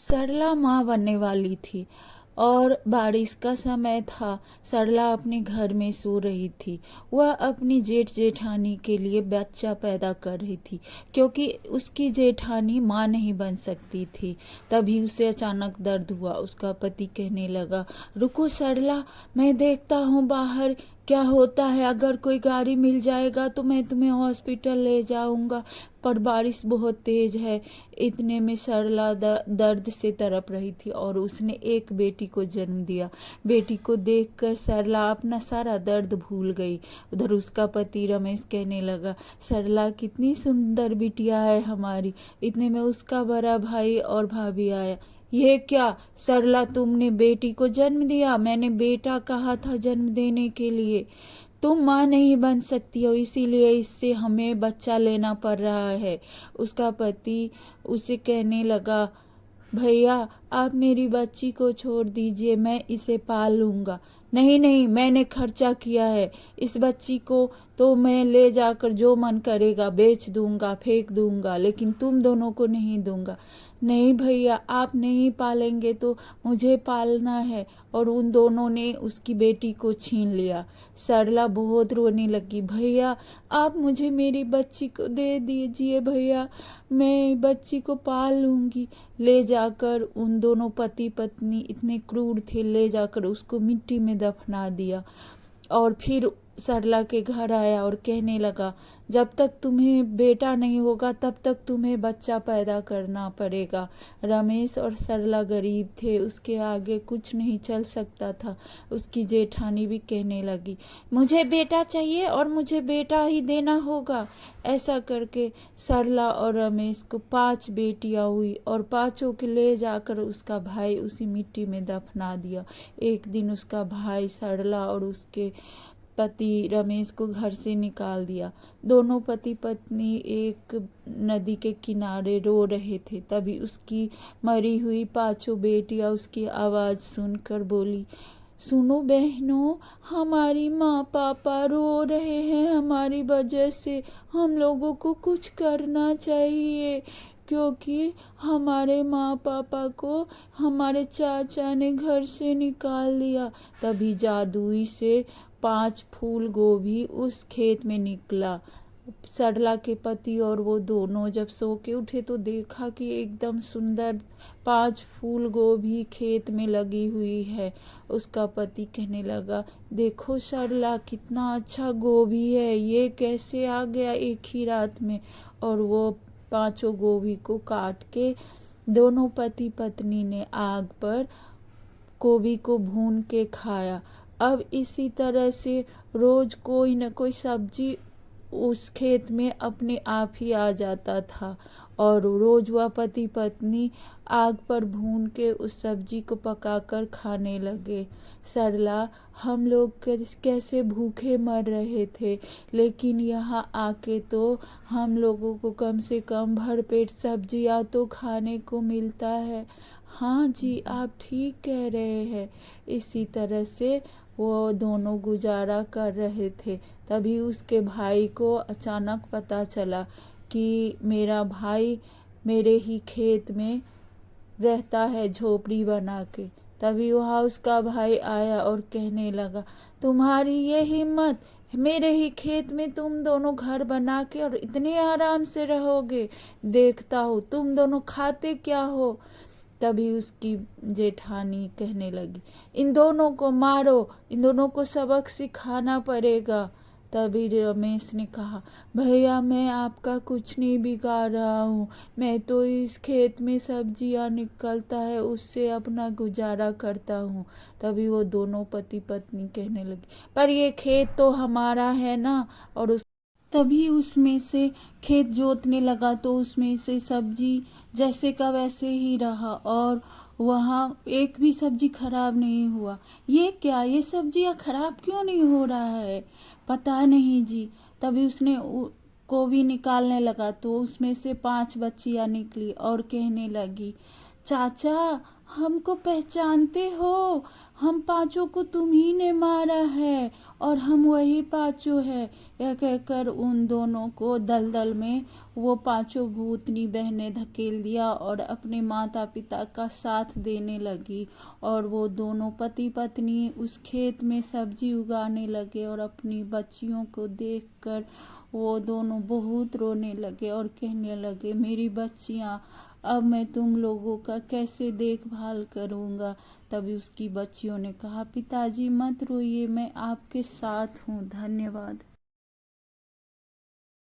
सरला माँ बनने वाली थी और बारिश का समय था। सरला अपने घर में सो रही थी। वह अपनी जेठ जेठानी के लिए बच्चा पैदा कर रही थी, क्योंकि उसकी जेठानी माँ नहीं बन सकती थी। तभी उसे अचानक दर्द हुआ। उसका पति कहने लगा, रुको सरला, मैं देखता हूँ बाहर क्या होता है। अगर कोई गाड़ी मिल जाएगा तो मैं तुम्हें हॉस्पिटल ले जाऊंगा, पर बारिश बहुत तेज है। इतने में सरला दर्द से तड़प रही थी और उसने एक बेटी को जन्म दिया। बेटी को देखकर सरला अपना सारा दर्द भूल गई। उधर उसका पति रमेश कहने लगा, सरला कितनी सुंदर बिटिया है हमारी। इतने में उसका बड़ा भाई और भाभी आया। यह क्या सरला, तुमने बेटी को जन्म दिया? मैंने बेटा कहा था जन्म देने के लिए। तुम माँ नहीं बन सकती हो, इसीलिए इससे हमें बच्चा लेना पड़ रहा है। उसका पति उसे कहने लगा, भैया आप मेरी बच्ची को छोड़ दीजिए, मैं इसे पाल लूँगा। नहीं नहीं, मैंने खर्चा किया है। इस बच्ची को तो मैं ले जाकर जो मन करेगा बेच दूंगा, फेंक दूंगा, लेकिन तुम दोनों को नहीं दूंगा। नहीं भैया, आप नहीं पालेंगे तो मुझे पालना है। और उन दोनों ने उसकी बेटी को छीन लिया। सरला बहुत रोने लगी, भैया आप मुझे मेरी बच्ची को दे दीजिए, भैया मैं बच्ची को पाल लूँगी। ले जाकर उन दोनों पति पत्नी इतने क्रूर थे, ले जाकर उसको मिट्टी में दफना दिया। और फिर सरला के घर आया और कहने लगा, जब तक तुम्हें बेटा नहीं होगा तब तक तुम्हें बच्चा पैदा करना पड़ेगा। रमेश और सरला गरीब थे, उसके आगे कुछ नहीं चल सकता था। उसकी जेठानी भी कहने लगी, मुझे बेटा चाहिए और मुझे बेटा ही देना होगा। ऐसा करके सरला और रमेश को 5 बेटियां हुई और पांचों के ले जाकर उसका भाई उसी मिट्टी में दफना दिया। एक दिन उसका भाई सरला और उसके पति रमेश को घर से निकाल दिया। दोनों पति पत्नी एक नदी के किनारे रो रहे थे। तभी उसकी मरी हुई 5 बेटियां उसकी आवाज़ सुनकर बोली, सुनो बहनों, हमारी माँ पापा रो रहे हैं हमारी वजह से। हम लोगों को कुछ करना चाहिए, क्योंकि हमारे माँ पापा को हमारे चाचा ने घर से निकाल दिया। तभी जादुई से 5 फूल गोभी उस खेत में निकला। सरला के पति और वो दोनों जब सो के उठे तो देखा कि एकदम सुंदर 5 फूल गोभी खेत में लगी हुई है। उसका पति कहने लगा, देखो सरला कितना अच्छा गोभी है, ये कैसे आ गया एक ही रात में। और वो 5 गोभी को काट के दोनों पति पत्नी ने आग पर गोभी को भून के खाया। अब इसी तरह से रोज कोई न कोई सब्जी उस खेत में अपने आप ही आ जाता था और रोज वह पति पत्नी आग पर भून के उस सब्जी को पकाकर खाने लगे। सरला, हम लोग कैसे भूखे मर रहे थे, लेकिन यहाँ आके तो हम लोगों को कम से कम भरपेट सब्जियाँ तो खाने को मिलता है। हाँ जी, आप ठीक कह रहे हैं। इसी तरह से वो दोनों गुजारा कर रहे थे। तभी उसके भाई को अचानक पता चला कि मेरा भाई मेरे ही खेत में रहता है झोपड़ी बना के। तभी वहाँ उसका भाई आया और कहने लगा, तुम्हारी ये हिम्मत, मेरे ही खेत में तुम दोनों घर बना के और इतने आराम से रहोगे, देखता हो तुम दोनों खाते क्या हो। तभी उसकी जेठानी कहने लगी, इन दोनों को मारो, इन दोनों को सबक सिखाना पड़ेगा। तभी रमेश ने कहा, भैया मैं आपका कुछ नहीं बिगाड़ रहा हूँ, मैं तो इस खेत में सब्जियाँ निकलता है उससे अपना गुजारा करता हूँ। तभी वो दोनों पति पत्नी कहने लगी, पर ये खेत तो हमारा है ना। और तभी उसमें से खेत जोतने लगा तो उसमें से सब्जी जैसे का वैसे ही रहा और वहाँ एक भी सब्जी खराब नहीं हुआ। ये क्या, ये सब्जियाँ खराब क्यों नहीं हो रहा है, पता नहीं जी। तभी उसने गोभी निकालने लगा तो उसमें से 5 बच्चियाँ निकली और कहने लगी, चाचा हमको पहचानते हो? हम पांचों को तुम ही ने मारा है और हम वही पांचों है। यह कहकर उन दोनों को दलदल में वो पांचों भूतनी बहनें धकेल दिया और अपने माता पिता का साथ देने लगी। और वो दोनों पति पत्नी उस खेत में सब्जी उगाने लगे और अपनी बच्चियों को देखकर वो दोनों बहुत रोने लगे और कहने लगे, मेरी बच्चियां, अब मैं तुम लोगों का कैसे देखभाल करूँगा। तभी उसकी बच्चियों ने कहा, पिताजी मत रोइए, मैं आपके साथ हूँ। धन्यवाद।